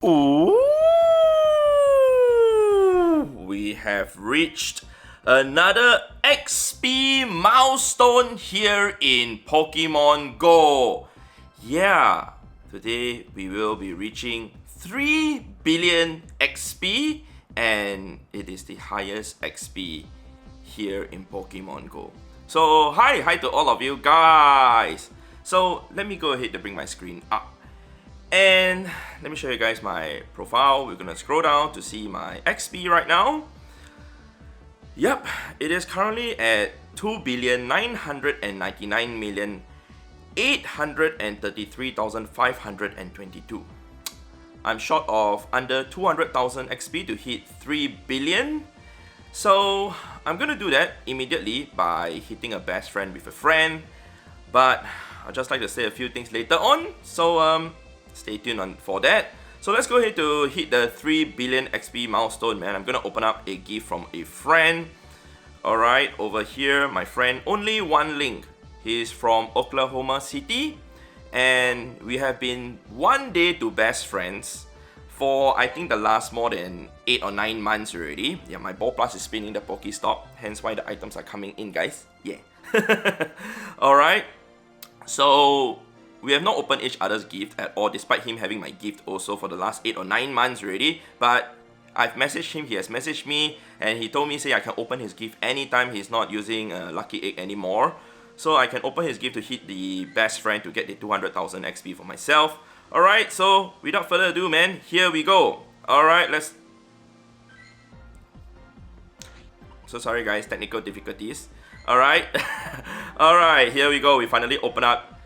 Ooh, we have reached another XP milestone here in Pokemon Go. Yeah, today we will be reaching 3 billion XP, and it is the highest XP here in Pokemon Go. So hi to all of you guys. So let me go ahead to bring my screen up. And let me show you guys my profile. We're gonna scroll down to see my XP right now. Yep, it is currently at 2,999,833,522. I'm short of under 200,000 XP to hit 3 billion. So I'm gonna do that immediately by hitting a best friend with a friend. But I'd just like to say a few things later on. So stay tuned for that. So let's go ahead to hit the 3 billion XP milestone, man. I'm gonna open up a gift from a friend. Alright, over here, my friend, only one link. He's from Oklahoma City, and we have been 1 day to best friends for I think the last more than 8 or 9 months already. Yeah, my ball plus is spinning the Pokestop, hence why the items are coming in, guys. Yeah. Alright, so we have not opened each other's gift at all, despite him having my gift also for the last 8 or 9 months already. But I've messaged him, he has messaged me, and he told me say I can open his gift anytime he's not using Lucky Egg anymore. So I can open his gift to hit the best friend to get the 200,000 XP for myself. Alright, so without further ado, man, here we go. Alright, let's... So sorry guys, technical difficulties. Alright, alright, here we go. We finally open up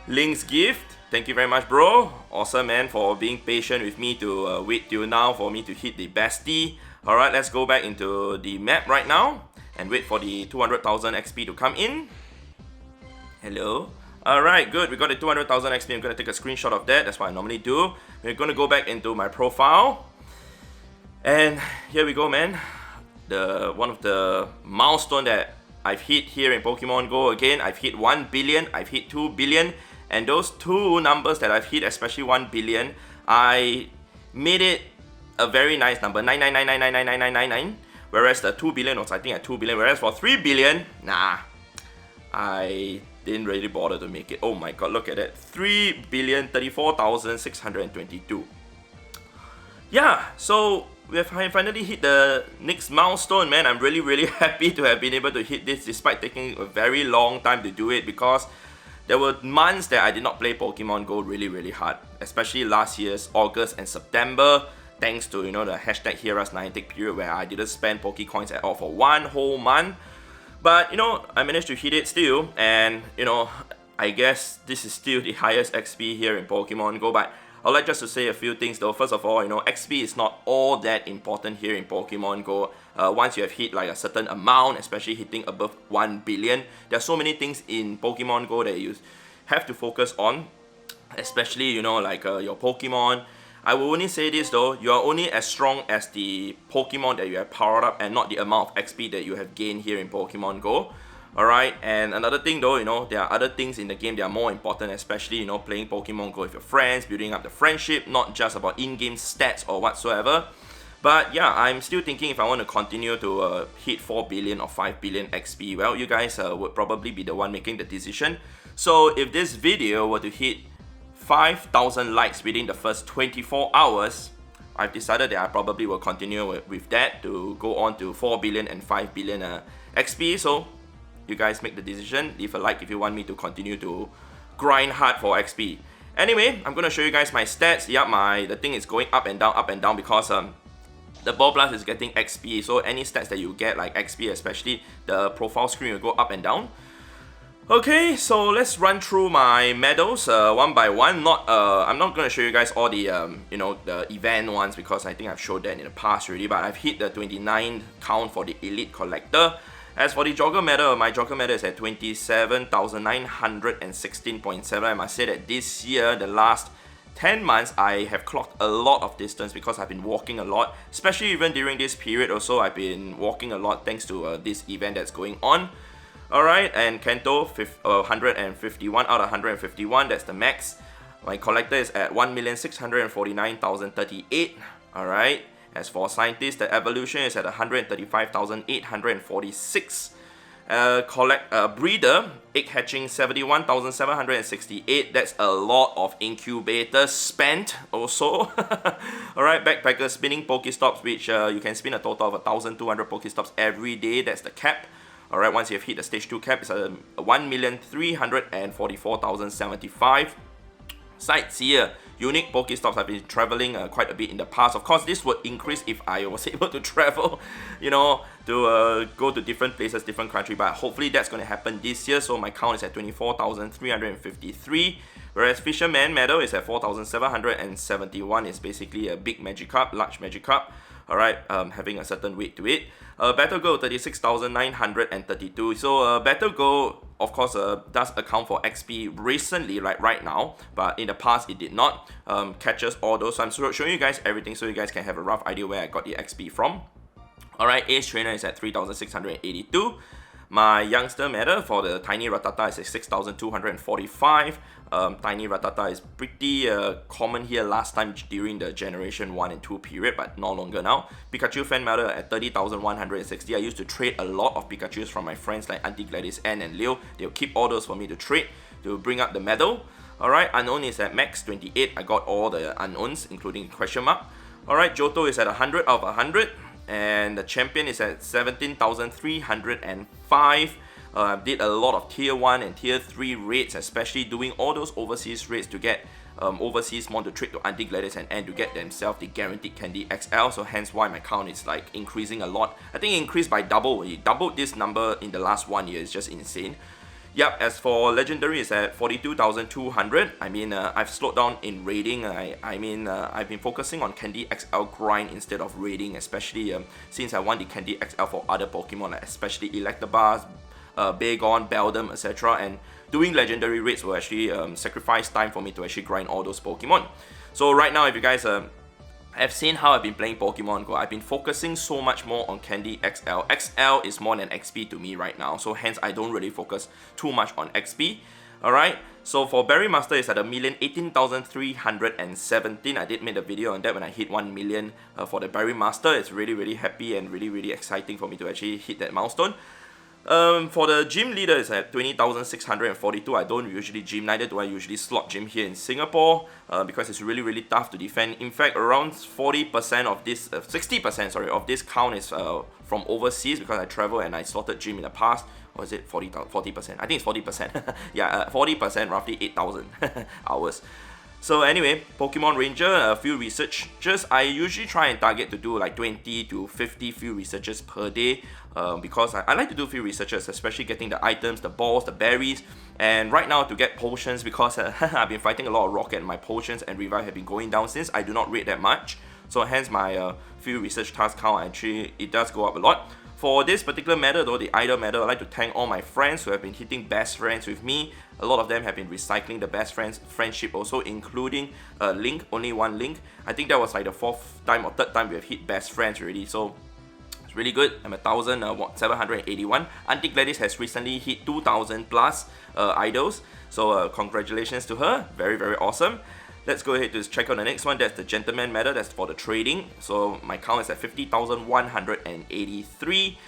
Link's gift. Thank you very much, bro. Awesome, man, for being patient with me to wait till now for me to hit the bestie. Alright, let's go back into the map right now and wait for the 200,000 XP to come in. Hello. Alright, good. We got the 200,000 XP. I'm going to take a screenshot of that. That's what I normally do. We're going to go back into my profile. And here we go, man. One of the milestone that I've hit here in Pokemon Go. Again, I've hit 1 billion. I've hit 2 billion. And those two numbers that I've hit, especially 1 billion, I made it a very nice number, 999999999. Whereas the 2 billion was I think at 2 billion. Whereas for 3 billion, nah, I didn't really bother to make it. Oh my god, look at that, 3,034,622. Yeah, so we have finally hit the next milestone, man. I'm really happy to have been able to hit this despite taking a very long time to do it, because there were months that I did not play Pokemon Go really hard, especially last year's August and September, thanks to, you know, the hashtag Heroes Niantic period where I didn't spend Pokecoins at all for 1 whole month. But, you know, I managed to hit it still, and, you know, I guess this is still the highest XP here in Pokemon Go. But I'd like just to say a few things though. First of all, you know, XP is not all that important here in Pokemon Go. Once you have hit like a certain amount, especially hitting above 1 billion, there are so many things in Pokemon Go that you have to focus on, especially, you know, like your Pokemon. I will only say this though, you are only as strong as the Pokemon that you have powered up and not the amount of XP that you have gained here in Pokemon Go. Alright, and another thing though, you know, there are other things in the game that are more important, especially, you know, playing Pokemon Go with your friends, building up the friendship, not just about in-game stats or whatsoever. But yeah, I'm still thinking if I want to continue to hit 4 billion or 5 billion XP. Well, you guys would probably be the one making the decision. So if this video were to hit 5,000 likes within the first 24 hours, I've decided that I probably will continue with that to go on to 4 billion and 5 billion XP. So you guys make the decision. Leave a like if you want me to continue to grind hard for XP. Anyway, I'm going to show you guys my stats. Yep, the thing is going up and down because the ball blast is getting XP. So any stats that you get, like XP especially, the profile screen will go up and down. Okay, so let's run through my medals one by one. I'm not going to show you guys all the you know, the event ones, because I think I've showed that in the past already. But I've hit the 29 count for the Elite Collector. As for the Jogger medal, my Jogger medal is at 27,916.7. I must say that this year, the last 10 months, I have clocked a lot of distance because I've been walking a lot. Especially even during this period also, I've been walking a lot thanks to this event that's going on. Alright, and Kanto, 151 out of 151, that's the max. My collector is at 1,649,038. Alright. As for scientist, the evolution is at 135,846. Breeder, egg hatching 71,768. That's a lot of incubators spent also. Alright, backpacker spinning Pokestops, which you can spin a total of 1,200 Pokestops every day. That's the cap. Alright, once you've hit the stage 2 cap, it's a 1,344,075. Sightseer, unique Pokestops. I've been traveling quite a bit in the past. Of course, this would increase if I was able to travel, you know, to go to different places, different country. But hopefully that's going to happen this year. So my count is at 24,353. Whereas Fisherman Medal is at 4,771. It's basically a big Magikarp, large Magikarp. Alright, having a certain weight to it. Battle Gold 36,932. So Battle Gold, of course, does account for XP recently, like right now, but in the past it did not. Catches all those. So I'm showing you guys everything so you guys can have a rough idea where I got the XP from. Alright, Ace Trainer is at 3,682. My Youngster Medal for the Tiny Rattata is at 6,245. Tiny Rattata is pretty common here last time during the Generation 1 and 2 period, but no longer now. Pikachu Fan Medal at 30,160. I used to trade a lot of Pikachus from my friends like Auntie Gladys, Ann and Leo. They'll keep all those for me to trade to bring up the medal. Alright, Unknown is at max 28. I got all the Unknowns, including question mark. Alright, Johto is at 100 out of 100. And the champion is at 17,305. Did a lot of tier 1 and tier 3 raids, especially doing all those overseas raids to get overseas mon to trade to Auntie Gladys and to get themselves the guaranteed Candy XL. So hence why my count is like increasing a lot. I think it increased by double. It doubled this number in the last 1 year. It's just insane. Yep, as for Legendary, it's at 42,200. I mean, I've slowed down in raiding. I've been focusing on Candy XL grind instead of raiding, especially since I want the Candy XL for other Pokemon, like especially Electabuzz, Bagon, Beldum, etc. And doing Legendary raids will actually sacrifice time for me to actually grind all those Pokemon. So right now, if you guys have seen how I've been playing Pokemon Go, I've been focusing so much more on Candy XL. XL is more than XP to me right now, so hence I don't really focus too much on XP. Alright, so for Berry Master, it's at 1,018,317. I did make a video on that when I hit 1 million for the Berry Master. It's really happy and really exciting for me to actually hit that milestone. For the gym leader, it's at 20,642. I don't usually gym, neither do I usually slot gym here in Singapore because it's really tough to defend. In fact, around 40% of this, 60% sorry, of this count is from overseas because I travel and I slotted gym in the past. Or is it 40%? I think it's 40%. Yeah, 40%, roughly 8,000 hours. So anyway, Pokemon Ranger, field research. I usually try and target to do like 20 to 50 field researches per day because I like to do field researches, especially getting the items, the balls, the berries. And right now to get potions because I've been fighting a lot of rocket and my potions and revive have been going down since I do not raid that much. So hence my field research task count actually, it does go up a lot. For this particular medal though, the Idol medal, I'd like to thank all my friends who have been hitting best friends with me. A lot of them have been recycling the best friends friendship also, including Link, only one Link. I think that was like the 4th time or 3rd time we have hit best friends already, so it's really good. I'm at 1,781. Auntie Gladys has recently hit 2,000 plus idols, so congratulations to her, very awesome. Let's go ahead to check out the next one. That's the Gentleman Medal. That's for the trading. So my count is at 50,183.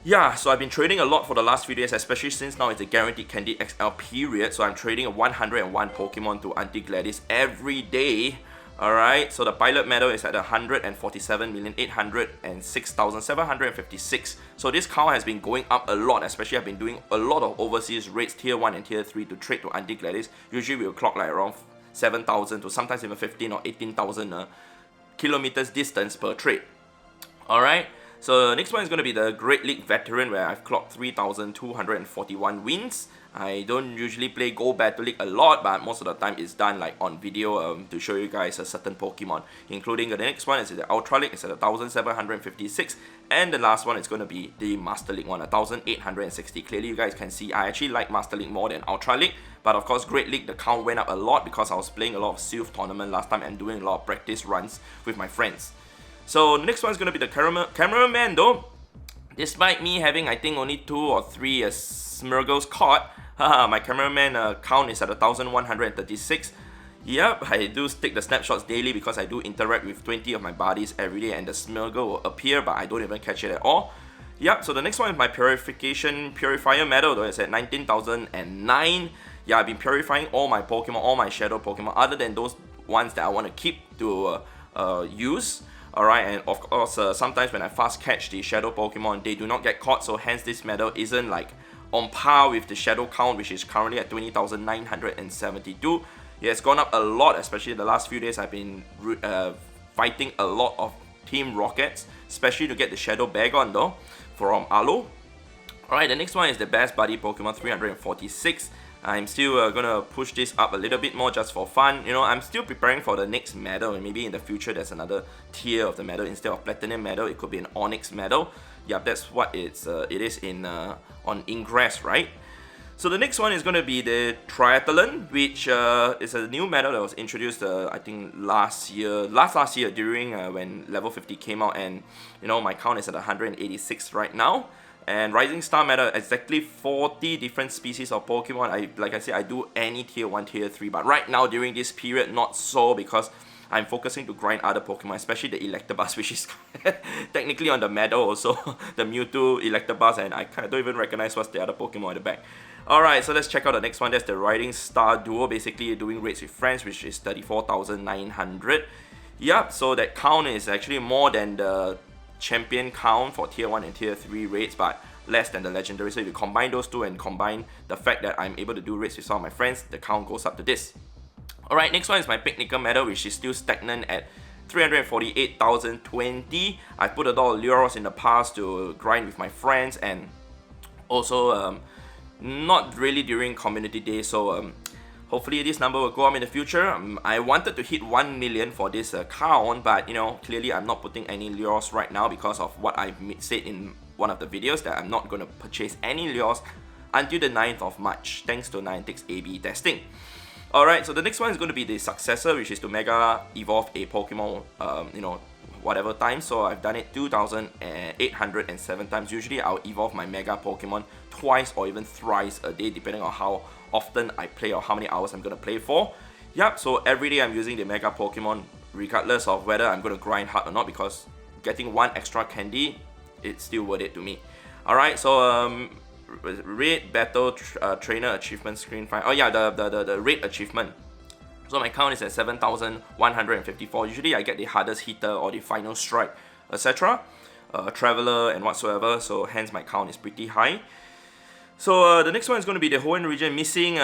Yeah, so I've been trading a lot for the last few days, especially since now it's a guaranteed Candy XL period. So I'm trading a 101 Pokemon to Auntie Gladys every day. Alright, so the Pilot Medal is at 147,806,756. So this count has been going up a lot, especially I've been doing a lot of overseas raids, tier 1 and tier 3 to trade to Auntie Gladys. Usually we'll clock like around 7,000 to sometimes even 15 or 18,000 kilometers distance per trade. Alright, so the next one is going to be the Great League Veteran, where I've clocked 3,241 wins. I don't usually play Go Battle League a lot, but most of the time it's done like on video to show you guys a certain Pokemon, including the next one is the Ultra League. It's at 1,756, and the last one is going to be the Master League one, 1,860. Clearly you guys can see I actually like Master League more than Ultra League, but of course Great League, the count went up a lot because I was playing a lot of Sylph tournament last time and doing a lot of practice runs with my friends. So the next one is going to be the Cameraman though. Despite me having I think only 2 or 3 Smirgles caught, my Cameraman count is at 1,136. Yep, I do take the snapshots daily because I do interact with 20 of my buddies every day, and the Smirgle will appear, but I don't even catch it at all. Yep, so the next one is my Purifier medal, though it's at 19,009. Yeah, I've been purifying all my Pokemon, all my Shadow Pokemon, other than those ones that I want to keep to use. Alright, and of course, sometimes when I fast catch the Shadow Pokemon, they do not get caught, so hence this medal isn't like on par with the Shadow count, which is currently at 20,972. Yeah, it's gone up a lot, especially the last few days. I've been fighting a lot of Team Rockets, especially to get the Shadow Bagon though, from Alo. Alright, the next one is the Best Buddy Pokemon 346. I'm still gonna push this up a little bit more just for fun. You know, I'm still preparing for the next medal, and maybe in the future there's another tier of the medal. Instead of Platinum medal, it could be an Onyx medal. Yeah, that's what it is in on Ingress, right? So the next one is going to be the Triathlon, which is a new medal that was introduced, I think last year during when level 50 came out, and you know my count is at 186 right now. And Rising Star medal, exactly 40 different species of Pokemon. Like I said, I do any tier 1, tier 3, but right now during this period, not so, because I'm focusing to grind other Pokemon, especially the Electabuzz, which is technically on the medal also, the Mewtwo, Electabuzz, and I don't even recognize what's the other Pokemon at the back. Alright, so let's check out the next one. That's the Rising Star Duo, basically doing raids with friends, which is 34,900. Yup, so that count is actually more than the champion count for tier 1 and tier 3 raids, but less than the legendary. So if you combine those two and combine the fact that I'm able to do raids with some of my friends, the count goes up to this. Alright, next one is my Picnicker medal, which is still stagnant at 348,020. I put a lot of lures in the past to grind with my friends, and also not really during community day, so hopefully this number will go up in the future. I wanted to hit 1 million for this count, but you know, clearly I'm not putting any lures right now because of what I said in one of the videos, that I'm not going to purchase any lures until the 9th of March, thanks to Niantic's A/B testing. Alright, so the next one is going to be the successor, which is to Mega Evolve a Pokemon, you know, whatever time. So I've done it 2,807 times. Usually I'll evolve my Mega Pokemon twice or even thrice a day, depending on how often I play or how many hours I'm going to play for. Yep, so every day I'm using the Mega Pokemon, regardless of whether I'm going to grind hard or not, because getting one extra candy, it's still worth it to me. Alright, so Raid Battle Trainer Achievement Screen 5. Oh yeah, the Raid Achievement. So my count is at 7,154. Usually I get the hardest hitter or the final strike, etc. Traveler and whatsoever, so hence my count is pretty high. So the next one is going to be the Hoenn region missing,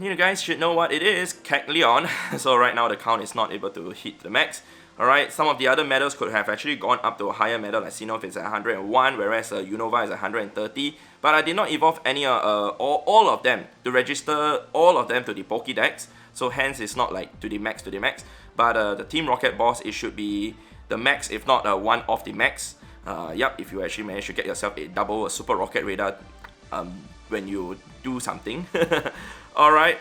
you guys should know what it is, Kecleon. So right now the count is not able to hit the max. Alright, some of the other medals could have actually gone up to a higher medal, like Sinnoh is at 101, whereas Unova is at 130. But I did not evolve any all of them to register all of them to the Pokédex. So hence it's not like to the max. But the Team Rocket boss, it should be the max, if not one of the max. Yep, if you actually manage to get yourself a double Super Rocket Radar when you do something. Alright,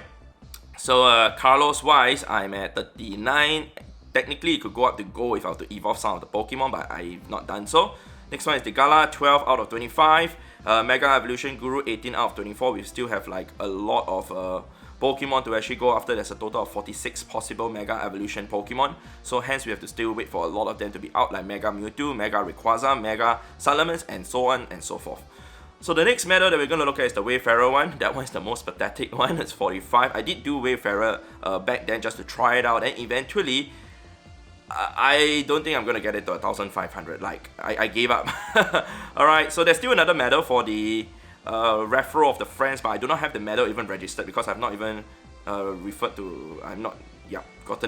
so Carlos wise, I'm at 39. Technically, it could go up to gold if I were to evolve some of the Pokemon, but I've not done so. Next one is the Gala, 12 out of 25. Mega Evolution Guru, 18 out of 24. We still have like a lot of Pokemon to actually go after. There's a total of 46 possible Mega Evolution Pokemon. So hence we have to still wait for a lot of them to be out, like Mega Mewtwo, Mega Rayquaza, Mega Salamence, and so on and so forth. So the next medal that we're going to look at is the Wayfarer one. That one is the most pathetic one. It's 45. I did do Wayfarer back then just to try it out, and eventually I don't think I'm going to get it to 1,500. Like, I gave up. Alright, so there's still another medal for the referral of the friends, but I do not have the medal even registered because I've not even gotten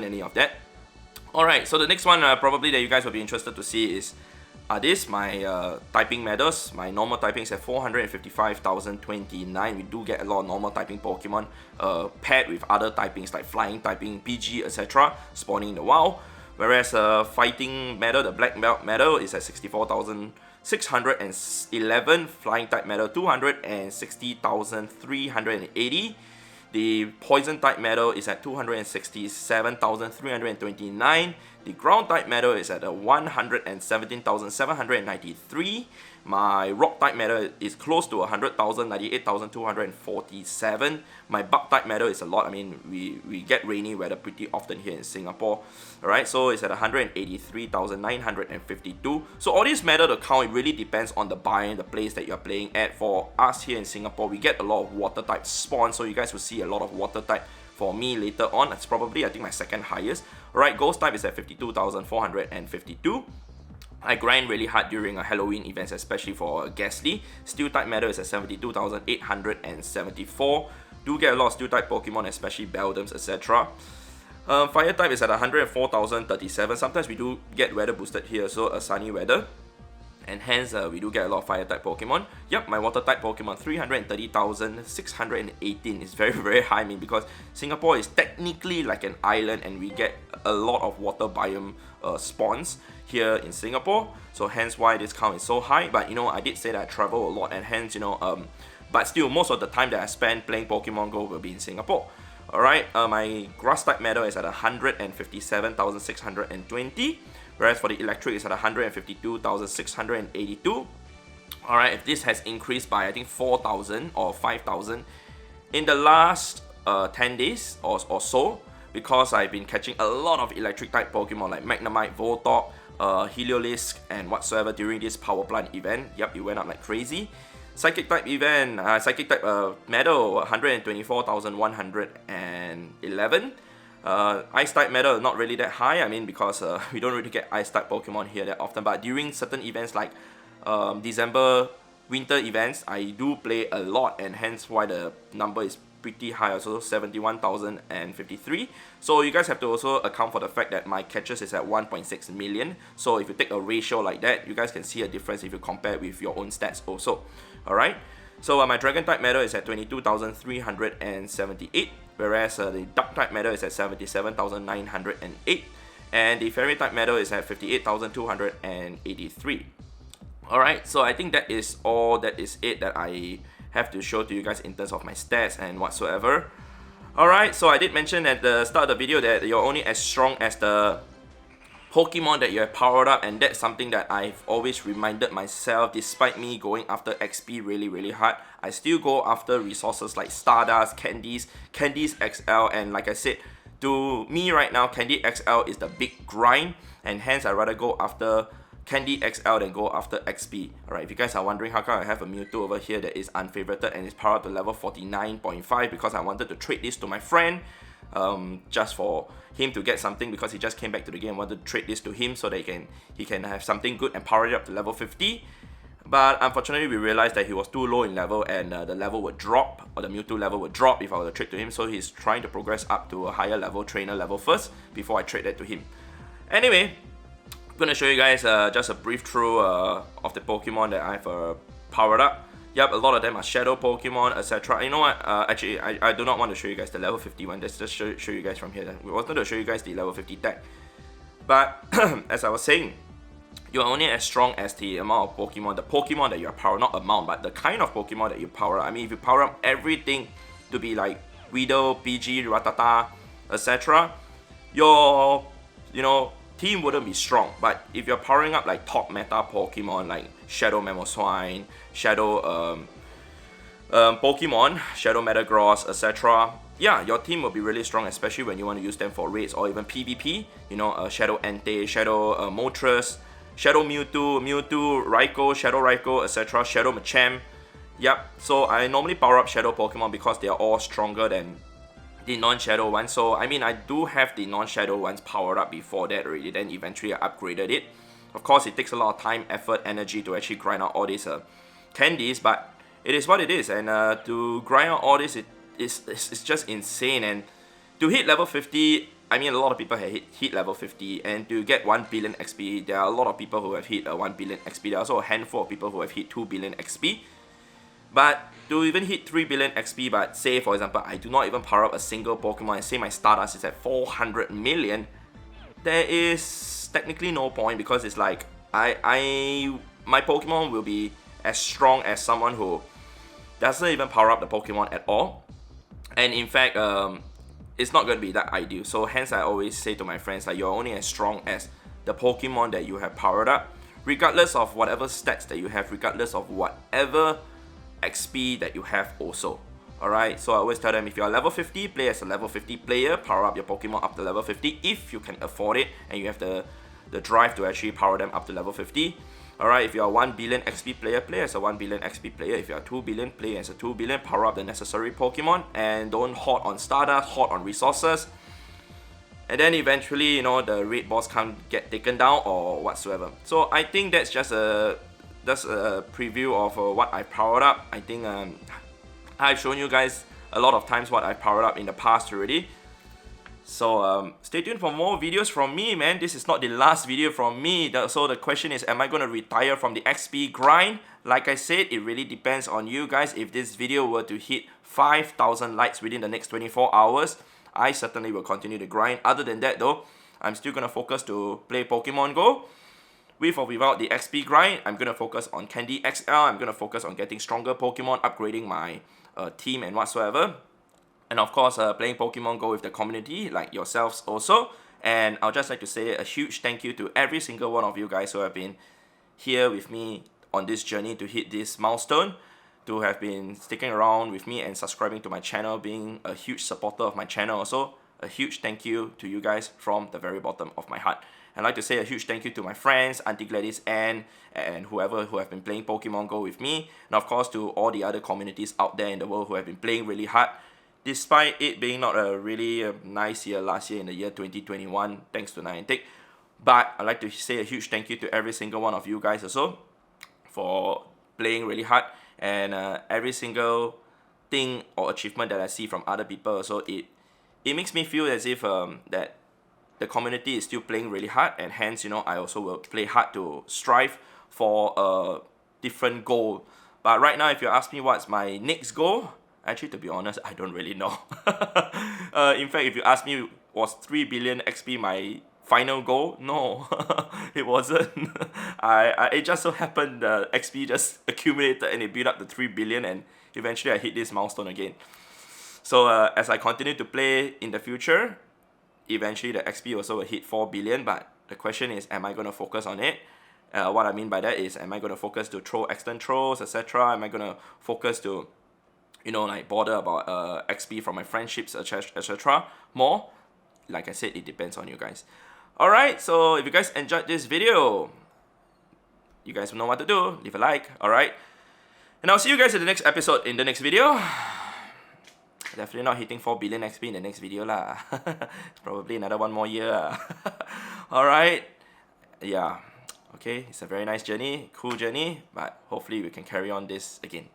any of that. Alright, so the next one probably that you guys will be interested to see is this, my typing medals. My normal typing is at 455,029. We do get a lot of normal typing Pokemon paired with other typings like flying typing, PG, etc. spawning in the wild. Whereas fighting medal, the black belt medal, is at 64,611. Flying type medal, 260,380. The poison type medal is at 267,329. The ground type medal is at 117,793. My rock type medal is close to 100,000, 98,247. My bug type medal is a lot. I mean, we get rainy weather pretty often here in Singapore. Alright, so it's at 183,952. So all these medal to count, it really depends on the biome, the place that you're playing at. For us here in Singapore, we get a lot of water type spawns, so you guys will see a lot of water type. For me later on, it's probably I think my second highest. Alright, ghost type is at 52,452. I grind really hard during Halloween events, especially for Ghastly. Steel type medal is at 72,874. Do get a lot of steel type Pokemon, especially Beldums, etc. Fire type is at 104,037. Sometimes we do get weather boosted here, so a sunny weather. And hence, we do get a lot of fire type Pokemon. Yep, my water type Pokemon, 330,618 is very, very high. I mean, because Singapore is technically like an island and we get a lot of water biome spawns here in Singapore. So hence why this count is so high. But you know, I did say that I travel a lot, and hence, you know, but still, most of the time that I spend playing Pokemon Go will be in Singapore. Alright, my grass type medal is at 157,620. Whereas for the electric, it's at 152,682. Alright, if this has increased by I think 4,000 or 5,000 in the last 10 days or so, because I've been catching a lot of electric type Pokemon like Magnemite, Voltorb, Heliolisk, and whatsoever during this power plant event. Yep, it went up like crazy. Psychic type event, Psychic type medal, 124,111. Ice type medal not really that high, I mean, because we don't really get ice type Pokemon here that often, but during certain events like December winter events, I do play a lot, and hence why the number is pretty high, also 71,053. So you guys have to also account for the fact that my catches is at 1.6 million. So if you take a ratio like that, you guys can see a difference if you compare with your own stats also. Alright, so my dragon type medal is at 22,378, whereas the duck type medal is at 77,908, and the fairy type medal is at 58,283. Alright, so I think that is all that is it that I have to show to you guys in terms of my stats and whatsoever. Alright, so I did mention at the start of the video that you're only as strong as the Pokemon that you have powered up, and that's something that I've always reminded myself. Despite me going after XP really hard, I still go after resources like Stardust, Candies XL, and like I said, to me right now, Candy XL is the big grind, and hence I'd rather go after Candy XL than go after XP. Alright, if you guys are wondering how come I have a Mewtwo over here that is unfavorited and is powered up to level 49.5, because I wanted to trade this to my friend, just for him to get something, because he just came back to the game. I wanted to trade this to him so that he can have something good and power it up to level 50. But unfortunately, we realized that he was too low in level, and the level would drop, or the Mewtwo level would drop if I were to trade to him. So he's trying to progress up to a higher level, trainer level first, before I trade that to him. Anyway, I'm going to show you guys just a brief through of the Pokemon that I've powered up. Yep, a lot of them are Shadow Pokemon, etc. You know what? Actually, I do not want to show you guys the level 50 one. Let's just show you guys from here. We wanted to show you guys the level 50 tag. But, as I was saying, you're only as strong as the amount of Pokemon, the Pokemon that you power, not amount, but the kind of Pokemon that you power up. I mean, if you power up everything to be like Weedle, PG, Rattata, etc., your, team wouldn't be strong. But if you're powering up like top meta Pokemon like Shadow Mamoswine, Shadow Pokemon, Shadow Metagross, etc., yeah, your team will be really strong, especially when you want to use them for raids or even PvP. Shadow Entei, Shadow Moltres, Shadow Mewtwo, Raikou, Shadow Raikou, etc., Shadow Machamp. Yep, so I normally power up Shadow Pokemon because they are all stronger than the non-Shadow ones. So I mean, I do have the non-Shadow ones powered up before that already, then eventually I upgraded it. Of course, it takes a lot of time, effort, energy to actually grind out all these candies, but it is what it is, and to grind out all this, it's just insane. And to hit level 50, I mean, a lot of people have hit level 50, and to get 1 billion XP, there are a lot of people who have hit 1 billion XP. There are also a handful of people who have hit 2 billion XP. But to even hit 3 billion XP, but say for example, I do not even power up a single Pokemon, and say my Stardust is at 400 million, there is technically no point, because it's like, my Pokemon will be as strong as someone who doesn't even power up the Pokemon at all. And in fact, it's not going to be that ideal. So hence I always say to my friends, like, you're only as strong as the Pokemon that you have powered up, regardless of whatever stats that you have, regardless of whatever XP that you have also. Alright, so I always tell them, if you're level 50, play as a level 50 player, power up your Pokemon up to level 50 if you can afford it and you have the drive to actually power them up to level 50. Alright, if you're a 1 billion XP player, play as a 1 billion XP player. If you're a 2 billion, play as a 2 billion, power up the necessary Pokemon, and don't hoard on Stardust, hoard on resources. And then eventually, you know, the raid boss can't get taken down or whatsoever. So I think that's just a preview of what I've powered up. I think I've shown you guys a lot of times what I've powered up in the past already. So stay tuned for more videos from me, man. This is not the last video from me. So the question is, am I going to retire from the XP grind? Like I said, it really depends on you guys. If this video were to hit 5,000 likes within the next 24 hours, I certainly will continue to grind. Other than that though, I'm still going to focus to play Pokemon Go. With or without the XP grind, I'm going to focus on Candy XL. I'm going to focus on getting stronger Pokemon, upgrading my team and whatsoever. And of course, playing Pokemon Go with the community, like yourselves also. And I'll just like to say a huge thank you to every single one of you guys who have been here with me on this journey to hit this milestone, to have been sticking around with me and subscribing to my channel, being a huge supporter of my channel also. A huge thank you to you guys from the very bottom of my heart. I'd like to say a huge thank you to my friends, Auntie Gladys, and whoever who have been playing Pokemon Go with me. And of course to all the other communities out there in the world who have been playing really hard. Despite it being not a really nice year last year in the year 2021, thanks to Niantic. But I'd like to say a huge thank you to every single one of you guys also for playing really hard. And every single thing or achievement that I see from other people, so it makes me feel as if that the community is still playing really hard, and hence, you know, I also will play hard to strive for a different goal. But right now, if you ask me what's my next goal, actually, to be honest, I don't really know. In fact, if you ask me, was 3 billion XP my final goal? No, it wasn't. It just so happened the XP just accumulated and it built up to 3 billion, and eventually I hit this milestone again. So as I continue to play in the future, eventually the XP also will hit 4 billion, but the question is, am I going to focus on it? What I mean by that is, am I going to focus to throw external trolls, etc.? Am I going to focus to, you know, like bother about XP from my friendships, etc. more? Like I said, it depends on you guys. Alright, so if you guys enjoyed this video, you guys know what to do. Leave a like, alright? And I'll see you guys in the next episode in the next video. Definitely not hitting 4 billion XP in the next video lah. It's probably another one more year. Alright. Yeah. Okay, it's a very nice journey, cool journey, but hopefully we can carry on this again.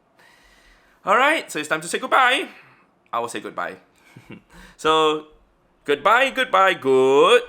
Alright, so it's time to say goodbye. I will say goodbye. So, goodbye, goodbye, goodbye.